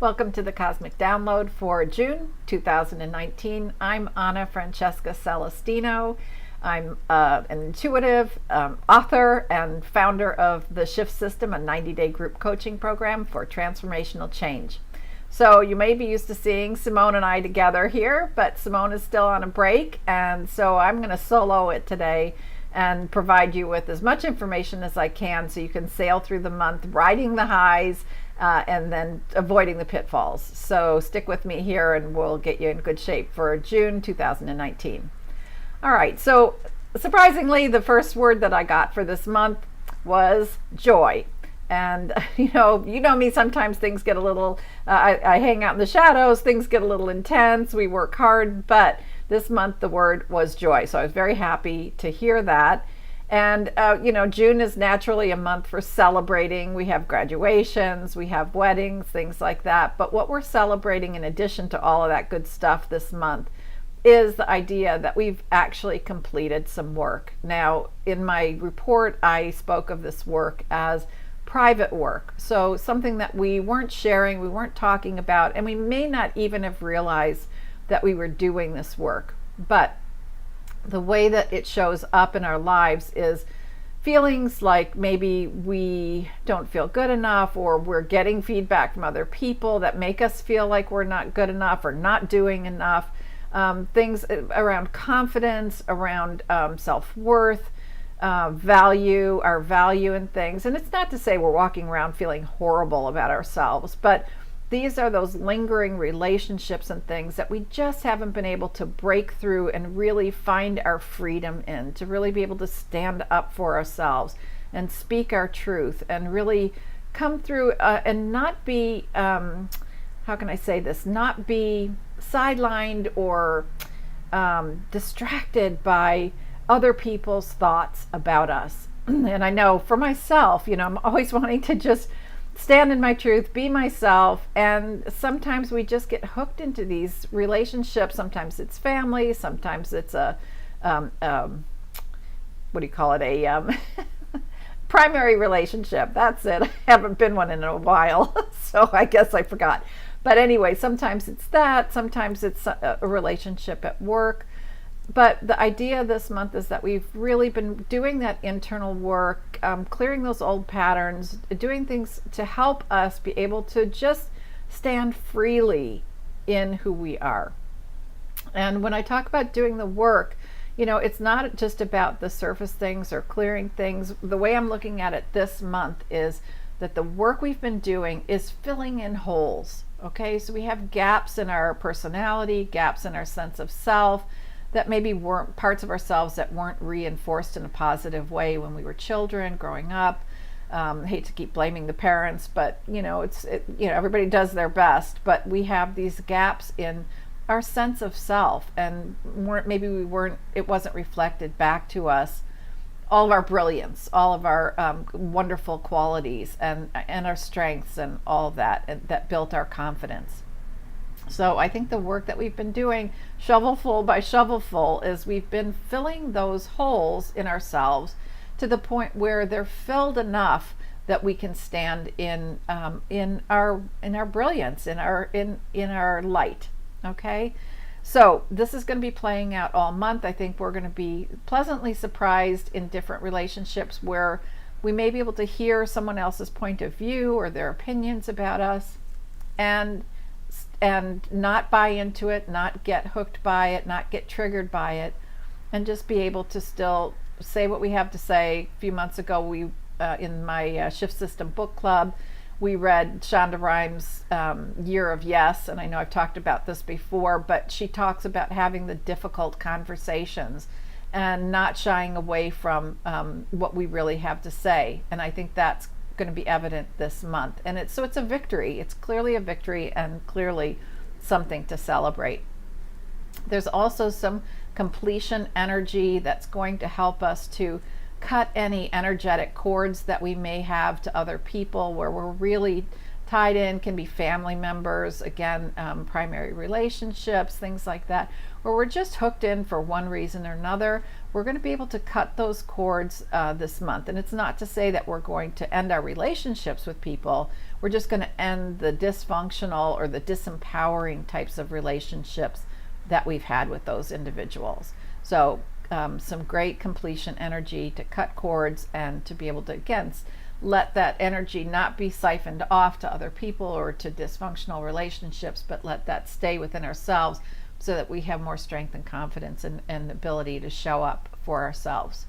Welcome to the Cosmic Download for June 2019. I'm Anna Francesca Celestino. I'm an intuitive author and founder of the Shift System, a 90-day group coaching program for transformational change. So you may be used to seeing Simone and I together here, but Simone is still on a break, and so I'm going to solo it today and provide you with as much information as I can so you can sail through the month riding the highs and then avoiding the pitfalls. So stick with me here and we'll get you in good shape for June 2019. All right, so surprisingly, the first word that I got for this month was joy. And you know me, sometimes things get a little, I hang out in the shadows, things get a little intense, we work hard, but this month the word was joy. So I was very happy to hear that. And, June is naturally a month for celebrating. We have graduations, we have weddings, things like that. But what we're celebrating in addition to all of that good stuff this month is the idea that we've actually completed some work. Now, in my report, I spoke of this work as private work. So something that we weren't sharing, we weren't talking about, and we may not even have realized that we were doing this work. But the way that it shows up in our lives is feelings like maybe we don't feel good enough, or we're getting feedback from other people that make us feel like we're not good enough or not doing enough. Things around confidence, around self-worth, value, our value in things. And it's not to say we're walking around feeling horrible about ourselves, but these are those lingering relationships and things that we just haven't been able to break through and really find our freedom in, to really be able to stand up for ourselves and speak our truth and really come through and not be, how can I say this, not be sidelined or distracted by other people's thoughts about us. And I know for myself, I'm always wanting to just stand in my truth, be myself, and sometimes we just get hooked into these relationships. Sometimes it's family, sometimes it's a what do you call it, a primary relationship. That's it. I haven't been one in a while, so I guess I forgot. But anyway, sometimes it's that, sometimes it's a relationship at work. But the idea this month is that we've really been doing that internal work, clearing those old patterns, doing things to help us be able to just stand freely in who we are. And when I talk about doing the work, it's not just about the surface things or clearing things. The way I'm looking at it this month is that the work we've been doing is filling in holes. Okay, so we have gaps in our personality, gaps in our sense of self, that maybe weren't parts of ourselves that weren't reinforced in a positive way when we were children growing up. Hate to keep blaming the parents, but everybody does their best, but we have these gaps in our sense of self, and it wasn't reflected back to us, all of our brilliance, all of our wonderful qualities and our strengths and all of that, and that built our confidence. So I think the work that we've been doing, shovelful by shovelful, is we've been filling those holes in ourselves to the point where they're filled enough that we can stand in our brilliance, in our light. Okay, so this is going to be playing out all month. I think we're going to be pleasantly surprised in different relationships where we may be able to hear someone else's point of view or their opinions about us, and not buy into it, not get hooked by it, not get triggered by it, and just be able to still say what we have to say. A few months ago, we in my Shift System book club, we read Shonda Rhimes' Year of Yes, and I know I've talked about this before, but she talks about having the difficult conversations and not shying away from what we really have to say. And I think that's going to be evident this month, and it's a victory. It's clearly a victory and clearly something to celebrate. There's also some completion energy that's going to help us to cut any energetic cords that we may have to other people, where we're really tied in, can be family members, again, primary relationships, things like that, where we're just hooked in for one reason or another. We're going to be able to cut those cords this month. And it's not to say that we're going to end our relationships with people. We're just going to end the dysfunctional or the disempowering types of relationships that we've had with those individuals. So some great completion energy to cut cords and to be able to, again, let that energy not be siphoned off to other people or to dysfunctional relationships, but let that stay within ourselves so that we have more strength and confidence and ability to show up for ourselves.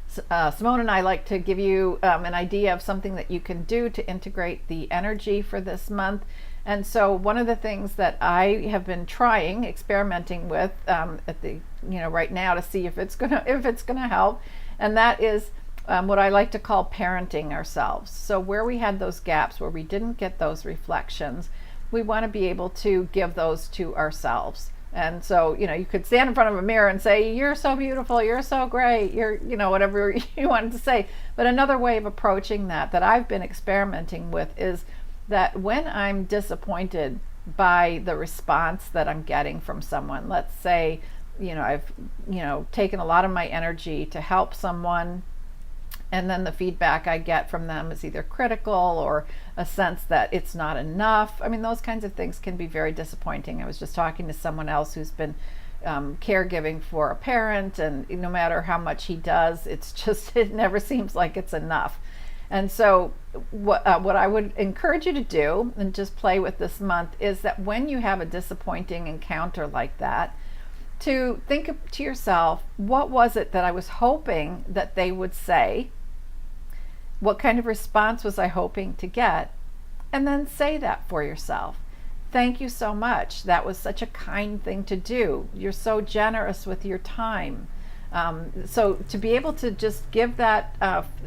Simone and I like to give you an idea of something that you can do to integrate the energy for this month. And so one of the things that I have been experimenting with right now to see if it's gonna help, and that is what I like to call parenting ourselves. So where we had those gaps, where we didn't get those reflections, we want to be able to give those to ourselves. And so, you could stand in front of a mirror and say, "You're so beautiful, you're so great, you're," whatever you wanted to say. But another way of approaching that I've been experimenting with is that when I'm disappointed by the response that I'm getting from someone, let's say, I've, taken a lot of my energy to help someone, and then the feedback I get from them is either critical or a sense that it's not enough. I mean, those kinds of things can be very disappointing. I was just talking to someone else who's been caregiving for a parent, and no matter how much he does, it never seems like it's enough. And so what I would encourage you to do, and just play with this month, is that when you have a disappointing encounter like that, to think to yourself, what was it that I was hoping that they would say? What kind of response was I hoping to get? And then say that for yourself. Thank you so much. That was such a kind thing to do. You're so generous with your time. So to be able to just give that,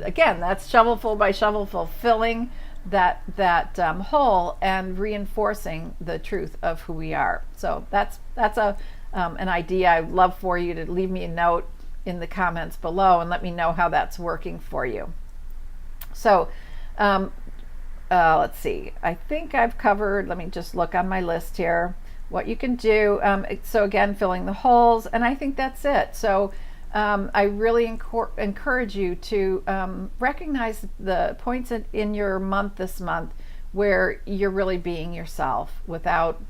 again, that's shovelful by shovelful, filling that hole and reinforcing the truth of who we are. So that's an idea. I'd love for you to leave me a note in the comments below and let me know how that's working for you. So let's see. I think I've covered, let me just look on my list here, what you can do. So again, filling the holes, and I think that's it. So I really encourage you to recognize the points in your month this month where you're really being yourself without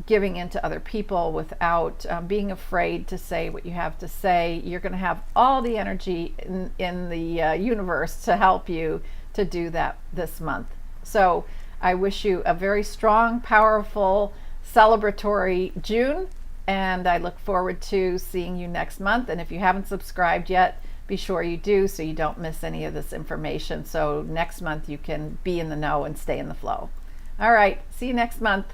giving in to other people, without being afraid to say what you have to say. You're going to have all the energy in the universe to help you to do that this month. So I wish you a very strong, powerful, celebratory June, and I look forward to seeing you next month. And if you haven't subscribed yet, be sure you do so you don't miss any of this information. So next month you can be in the know and stay in the flow. All right, see you next month.